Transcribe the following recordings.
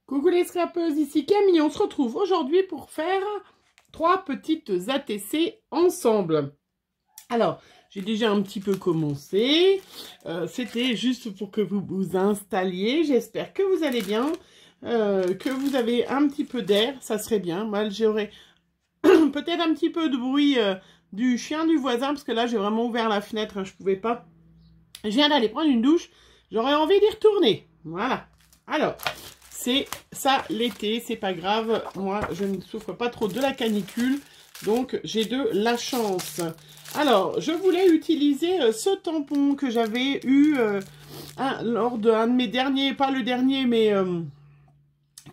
Coucou les scrapeuses, ici Camille. On se retrouve aujourd'hui pour faire 3 petites ATC ensemble. Alors, j'ai déjà un petit peu commencé. C'était juste pour que vous vous installiez. J'espère que vous allez bien, que vous avez un petit peu d'air. Ça serait bien. Moi, j'aurais peut-être un petit peu de bruit du chien du voisin, parce que là, j'ai vraiment ouvert la fenêtre. Hein, je pouvais pas. Je viens d'aller prendre une douche. J'aurais envie d'y retourner. Voilà. Alors... c'est ça l'été, c'est pas grave. Moi, je ne souffre pas trop de la canicule, donc j'ai de la chance. Alors, je voulais utiliser ce tampon que j'avais eu lors d'un de mes derniers, pas le dernier, mais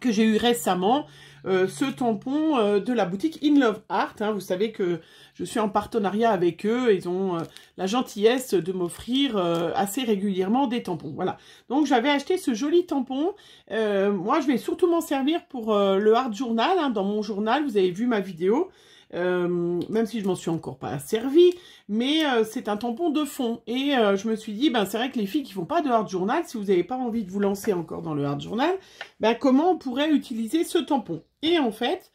que j'ai eu récemment. Ce tampon de la boutique In Love Art. Hein, vous savez que je suis en partenariat avec eux. Ils ont la gentillesse de m'offrir assez régulièrement des tampons. Voilà. Donc, j'avais acheté ce joli tampon. Moi, je vais surtout m'en servir pour le Art Journal. Hein, dans mon journal, vous avez vu ma vidéo. Même si je m'en suis encore pas servi, mais c'est un tampon de fond. Et je me suis dit, ben, c'est vrai que les filles qui font pas de Art Journal, si vous n'avez pas envie de vous lancer encore dans le Art Journal, ben, comment on pourrait utiliser ce tampon? Et en fait,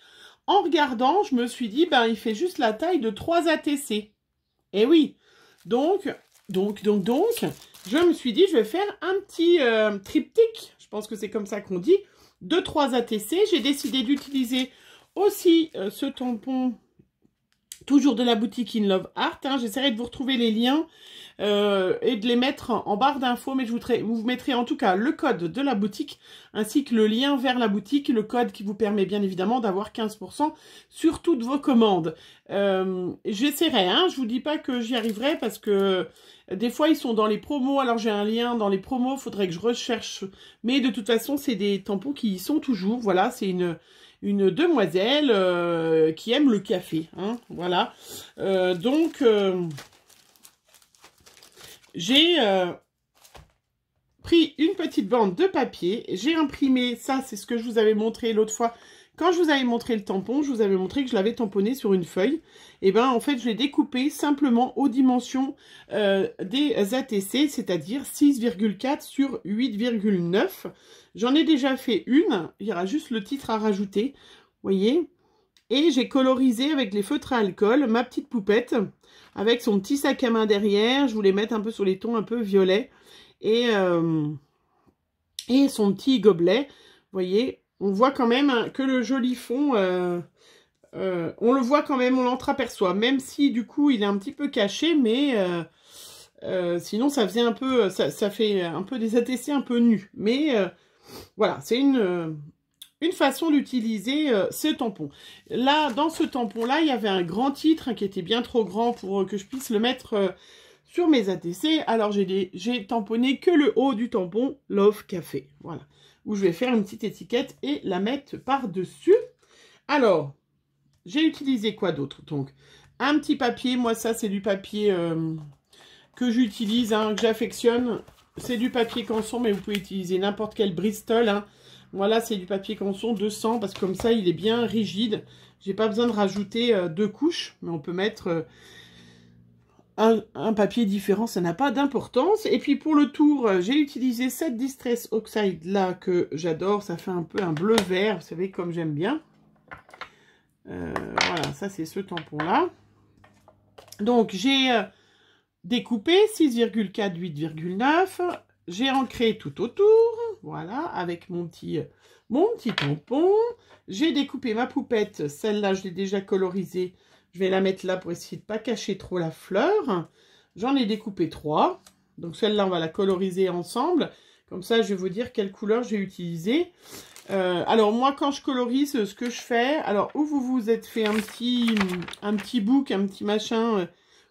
en regardant, je me suis dit, ben, il fait juste la taille de 3 ATC. Et oui, donc, je me suis dit, je vais faire un petit triptyque, je pense que c'est comme ça qu'on dit, de 3 ATC. J'ai décidé d'utiliser aussi ce tampon, toujours de la boutique In Love Art. Hein. J'essaierai de vous retrouver les liens et de les mettre en barre d'infos, mais vous mettrez en tout cas le code de la boutique, ainsi que le lien vers la boutique, le code qui vous permet bien évidemment d'avoir 15% sur toutes vos commandes. J'essaierai, hein, je vous dis pas que j'y arriverai, parce que des fois ils sont dans les promos, alors j'ai un lien dans les promos, faudrait que je recherche, mais de toute façon c'est des tampons qui y sont toujours. Voilà, c'est une demoiselle qui aime le café, hein, voilà. J'ai pris une petite bande de papier, j'ai imprimé, ça c'est ce que je vous avais montré l'autre fois, quand je vous avais montré le tampon, je vous avais montré que je l'avais tamponné sur une feuille. Et ben en fait je l'ai découpé simplement aux dimensions des ATC, c'est-à-dire 6,4 sur 8,9. J'en ai déjà fait une, il y aura juste le titre à rajouter, vous voyez. Et j'ai colorisé avec les feutres à alcool ma petite poupette, avec son petit sac à main derrière. Je voulais mettre un peu sur les tons un peu violets. Et son petit gobelet, vous voyez. On voit quand même que le joli fond, on le voit quand même, on l'entreaperçoit. Même si du coup il est un petit peu caché, mais sinon ça faisait un peu, ça fait un peu des ATC un peu nus. Mais voilà, c'est une façon d'utiliser ce tampon. Là, dans ce tampon-là, il y avait un grand titre, hein, qui était bien trop grand pour que je puisse le mettre sur mes ATC. Alors, j'ai tamponné que le haut du tampon Love Café. Voilà. Où je vais faire une petite étiquette et la mettre par-dessus. Alors, j'ai utilisé quoi d'autre? Donc, un petit papier. Moi, ça, c'est du papier que j'utilise, hein, que j'affectionne. C'est du papier canson, mais vous pouvez utiliser n'importe quel Bristol, hein. Voilà, c'est du papier canson 200, parce que comme ça, il est bien rigide. J'ai pas besoin de rajouter 2 couches, mais on peut mettre un papier différent, ça n'a pas d'importance. Et puis pour le tour, j'ai utilisé cette Distress Oxide là, que j'adore. Ça fait un peu un bleu-vert, vous savez, comme j'aime bien. Voilà, ça c'est ce tampon-là. Donc j'ai découpé 6,4, 8,9. J'ai ancré tout autour, voilà, avec mon petit tampon. J'ai découpé ma poupette, celle-là, je l'ai déjà colorisée. Je vais la mettre là pour essayer de ne pas cacher trop la fleur. J'en ai découpé 3. Donc celle-là, on va la coloriser ensemble. Comme ça, je vais vous dire quelle couleur j'ai utilisée. Alors moi, quand je colorise, ce que je fais, alors où vous vous êtes fait un petit book, un petit machin,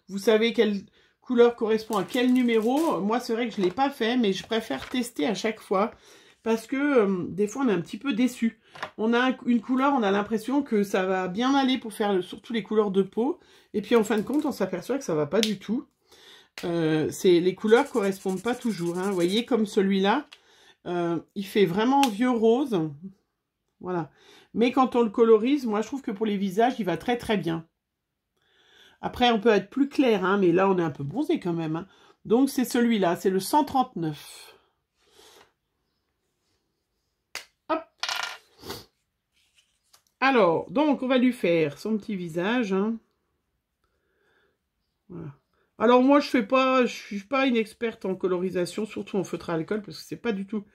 vous savez quelle couleur correspond à quel numéro. Moi, c'est vrai que je ne l'ai pas fait, mais je préfère tester à chaque fois. Parce que des fois, on est un petit peu déçu. On a une couleur, on a l'impression que ça va bien aller pour faire surtout les couleurs de peau. Et puis, en fin de compte, on s'aperçoit que ça ne va pas du tout. Les couleurs ne correspondent pas toujours. Hein. Vous voyez, comme celui-là, il fait vraiment vieux rose. Voilà. Mais quand on le colorise, moi, je trouve que pour les visages, il va très très bien. Après, on peut être plus clair, hein, mais là, on est un peu bronzé quand même. Hein. Donc, c'est celui-là, c'est le 139. Hop, Alors, donc, on va lui faire son petit visage. Hein. Voilà. Alors, moi, je suis pas une experte en colorisation, surtout en feutre à alcool, parce que c'est pas du tout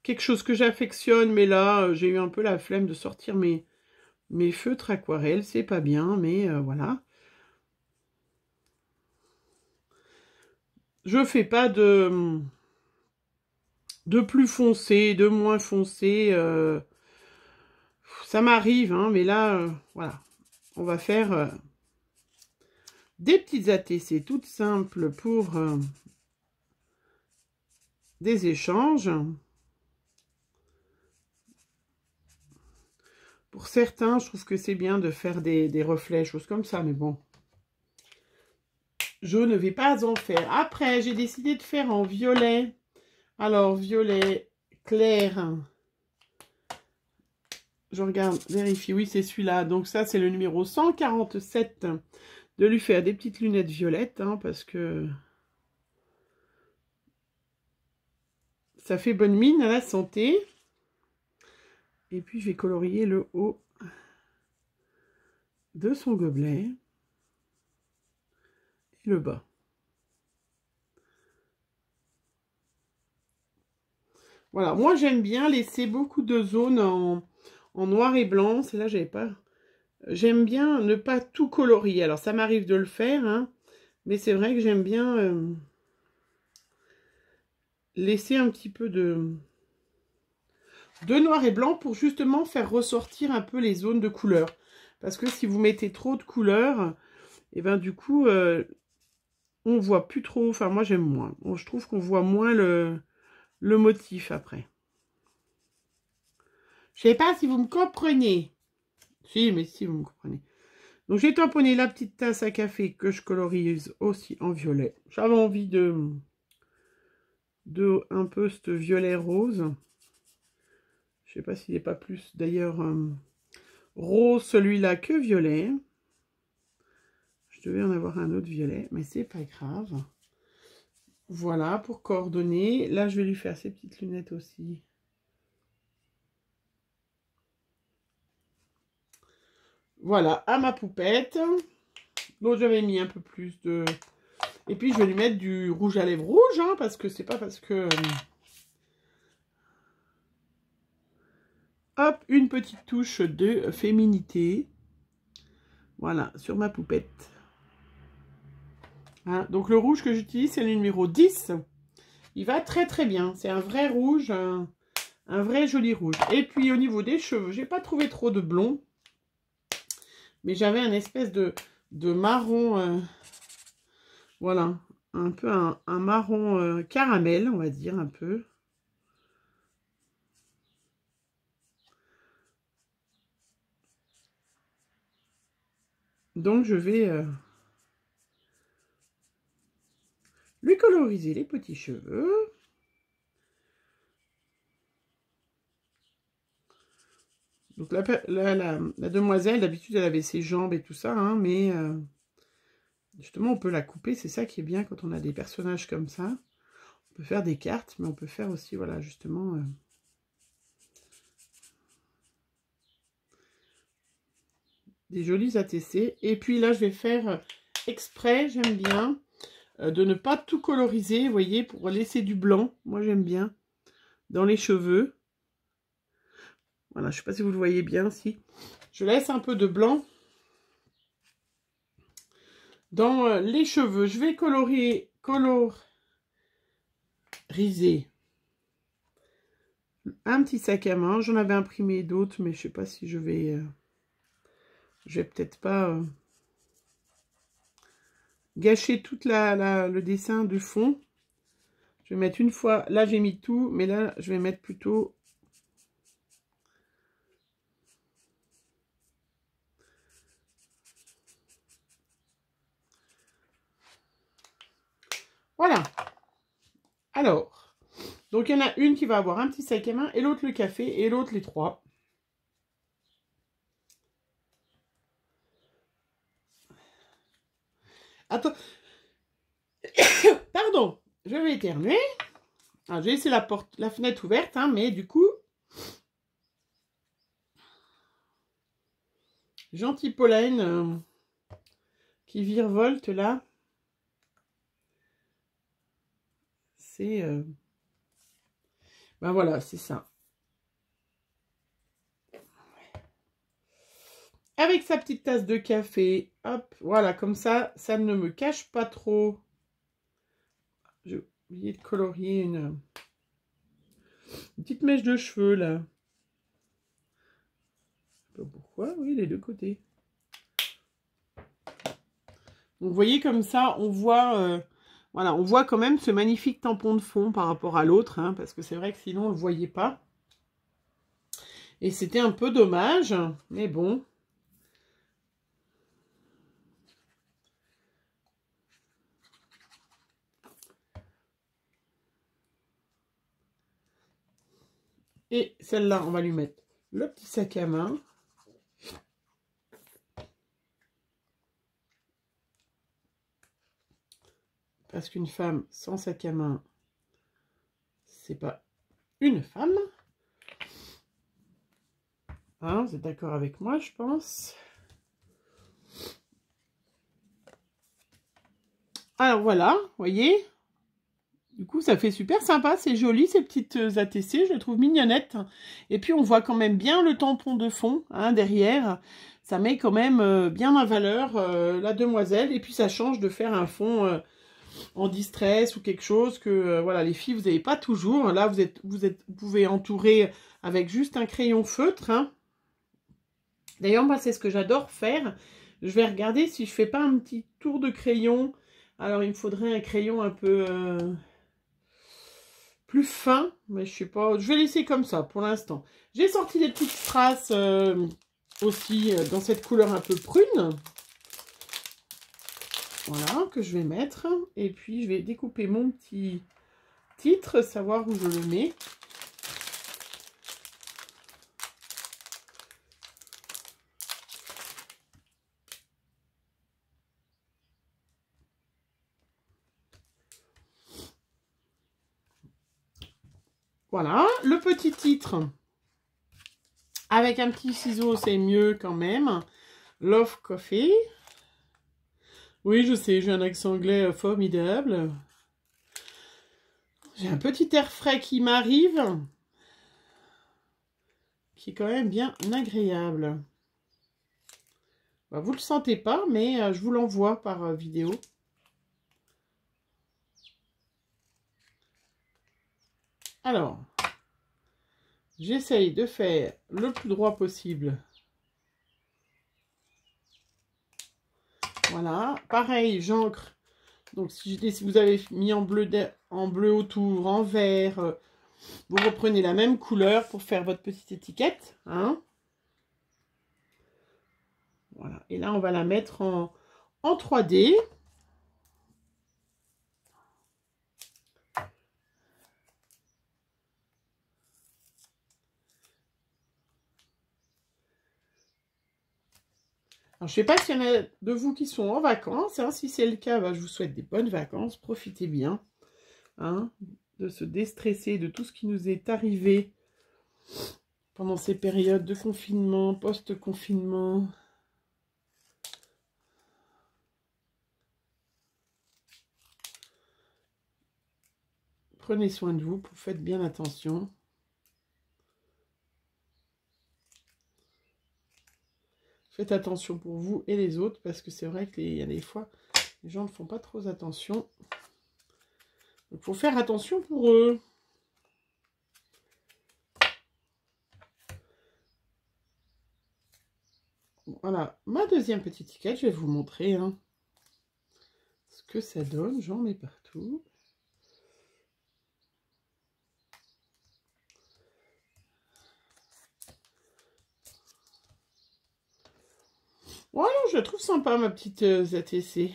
quelque chose que j'affectionne. Mais là, j'ai eu un peu la flemme de sortir mes feutres aquarelles. C'est pas bien, mais voilà. Je fais pas de plus foncé, de moins foncé. Ça m'arrive, hein, mais là, voilà. On va faire des petites ATC toutes simples pour des échanges. Pour certains, je trouve que c'est bien de faire des reflets, choses comme ça, mais bon. Je ne vais pas en faire. Après, j'ai décidé de faire en violet. Alors, violet clair. Je regarde, vérifie. Oui, c'est celui-là. Donc ça, c'est le numéro 147. De lui faire des petites lunettes violettes, hein, parce que ça fait bonne mine à la santé. Et puis, je vais colorier le haut de son gobelet. Et le bas. Voilà, moi j'aime bien laisser beaucoup de zones en noir et blanc. C'est là, j'avais pas. J'aime bien ne pas tout colorier. Alors ça m'arrive de le faire, hein, mais c'est vrai que j'aime bien laisser un petit peu de noir et blanc pour justement faire ressortir un peu les zones de couleur. Parce que si vous mettez trop de couleurs, et ben du coup, on voit plus trop. Enfin, moi j'aime moins. Bon, je trouve qu'on voit moins le motif après. Je sais pas si vous me comprenez. Si, mais si, vous me comprenez. Donc, j'ai tamponné la petite tasse à café que je colorise aussi en violet. J'avais envie de un peu ce violet rose. Je sais pas s'il n'est pas plus, d'ailleurs, rose celui-là que violet. Je devais en avoir un autre violet, mais c'est pas grave. Voilà, pour coordonner. Là, je vais lui faire ses petites lunettes aussi. Voilà, à ma poupette. Donc, j'avais mis un peu plus de... Et puis, je vais lui mettre du rouge à lèvres rouge, hein, parce que c'est pas parce que... Hop, une petite touche de féminité. Voilà, sur ma poupette. Hein, donc, le rouge que j'utilise, c'est le numéro 10. Il va très, très bien. C'est un vrai rouge, un vrai joli rouge. Et puis, au niveau des cheveux, j'ai pas trouvé trop de blond. Mais j'avais un espèce de marron... voilà, un peu un marron caramel, on va dire, un peu. Donc, je vais lui coloriser les petits cheveux. Donc, la demoiselle, d'habitude, elle avait ses jambes et tout ça, hein, mais justement, on peut la couper. C'est ça qui est bien quand on a des personnages comme ça. On peut faire des cartes, mais on peut faire aussi, voilà, justement... des jolis ATC. Et puis là, je vais faire exprès, j'aime bien, de ne pas tout coloriser, vous voyez, pour laisser du blanc. Moi, j'aime bien. Dans les cheveux. Voilà, je ne sais pas si vous le voyez bien, si. Je laisse un peu de blanc dans les cheveux. Je vais coloriser un petit sac à main. J'en avais imprimé d'autres, mais je ne sais pas si je vais... je vais peut-être pas gâcher tout le dessin du fond. Je vais mettre une fois... Là, j'ai mis tout, mais là, je vais mettre plutôt... Voilà. Alors, donc il y en a une qui va avoir un petit sac à main, et l'autre le café, et l'autre les trois. Attends. Pardon, je vais éternuer. Ah, j'ai laissé la fenêtre ouverte, hein, mais du coup... Gentil pollen qui virevolte là. C'est... Ben voilà, c'est ça. Avec sa petite tasse de café, hop, voilà, comme ça ne me cache pas trop. J'ai oublié de colorier une petite mèche de cheveux, là. Je sais pas pourquoi, oui, les deux côtés. Donc, vous voyez, comme ça, on voit, voilà, on voit quand même ce magnifique tampon de fond par rapport à l'autre, hein, parce que c'est vrai que sinon, on ne le voyait pas. Et c'était un peu dommage, mais bon. Et celle-là, on va lui mettre le petit sac à main. Parce qu'une femme sans sac à main, c'est pas une femme. Hein, vous êtes d'accord avec moi, je pense. Alors voilà, vous voyez. Du coup, ça fait super sympa, c'est joli ces petites ATC, je les trouve mignonnettes. Et puis, on voit quand même bien le tampon de fond, hein, derrière. Ça met quand même bien en valeur la demoiselle. Et puis, ça change de faire un fond en distress ou quelque chose que, voilà, les filles, vous n'avez pas toujours. Là, vous pouvez entourer avec juste un crayon feutre. Hein. D'ailleurs, moi, c'est ce que j'adore faire. Je vais regarder si je fais pas un petit tour de crayon. Alors, il me faudrait un crayon un peu... plus fin, mais je sais pas, je vais laisser comme ça pour l'instant. J'ai sorti des petites strass aussi dans cette couleur un peu prune. Voilà, que je vais mettre. Et puis, je vais découper mon petit titre, savoir où je le mets. Voilà, le petit titre. Avec un petit ciseau, c'est mieux quand même. Love Coffee. Oui, je sais, j'ai un accent anglais formidable. J'ai un petit air frais qui m'arrive. Qui est quand même bien agréable. Bah, vous ne le sentez pas, mais je vous l'envoie par vidéo. Alors, j'essaye de faire le plus droit possible. Voilà, pareil, j'encre. Donc, si vous avez mis en bleu autour, en vert, vous reprenez la même couleur pour faire votre petite étiquette. Hein. Voilà, et là, on va la mettre en 3D. Alors, je ne sais pas s'il y en a de vous qui sont en vacances. Hein. Si c'est le cas, bah, je vous souhaite des bonnes vacances. Profitez bien hein, de se déstresser de tout ce qui nous est arrivé pendant ces périodes de confinement, post-confinement. Prenez soin de vous, faites bien attention. Faites attention pour vous et les autres, parce que c'est vrai qu'il y a des fois, les gens ne font pas trop attention. Il faut faire attention pour eux. Voilà, ma deuxième petite étiquette, je vais vous montrer hein, ce que ça donne. J'en mets partout. Voilà, je la trouve sympa, ma petite ATC.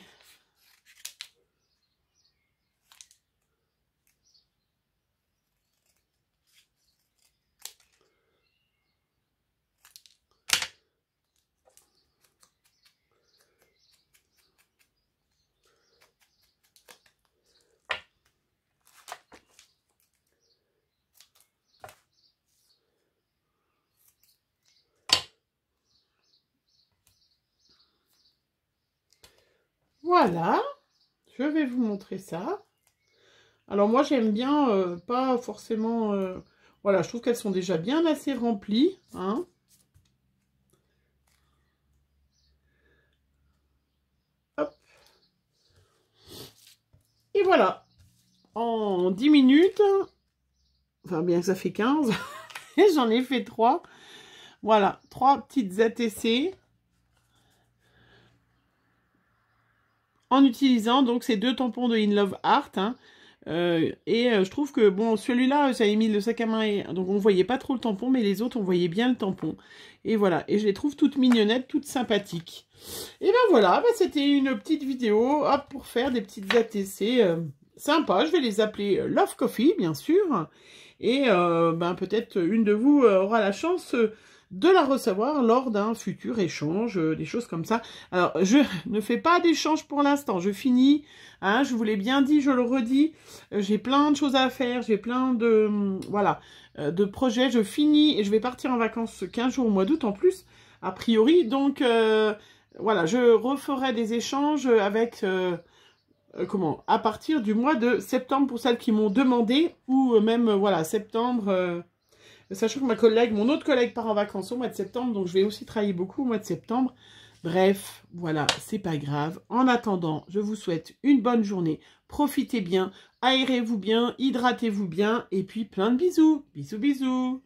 voilà, je vais vous montrer ça. Alors moi j'aime bien, pas forcément... voilà, je trouve qu'elles sont déjà bien assez remplies. Hein. Hop. Et voilà, en 10 minutes, enfin bien que ça fait 15, j'en ai fait 3. Voilà, 3 petites ATC. En utilisant donc ces 2 tampons de In Love Art. Hein. Je trouve que, bon, celui-là, j'avais mis le sac à main, donc on voyait pas trop le tampon, mais les autres, on voyait bien le tampon. Et voilà, et je les trouve toutes mignonnettes, toutes sympathiques. Et ben voilà, ben c'était une petite vidéo, hop, pour faire des petites ATC sympas. Je vais les appeler Love Coffee, bien sûr. Et ben peut-être une de vous aura la chance de la recevoir lors d'un futur échange, des choses comme ça. Alors, je ne fais pas d'échange pour l'instant, je finis, hein, je vous l'ai bien dit, je le redis, j'ai plein de choses à faire, j'ai plein de, voilà, de projets, je finis et je vais partir en vacances 15 jours au mois d'août en plus, a priori, donc, voilà, je referai des échanges avec... comment, à partir du mois de septembre pour celles qui m'ont demandé, ou même, voilà, septembre, sachant que ma collègue, mon autre collègue part en vacances au mois de septembre, donc je vais aussi travailler beaucoup au mois de septembre. Bref, voilà, c'est pas grave. En attendant, je vous souhaite une bonne journée. Profitez bien, aérez-vous bien, hydratez-vous bien, et puis plein de bisous. Bisous, bisous.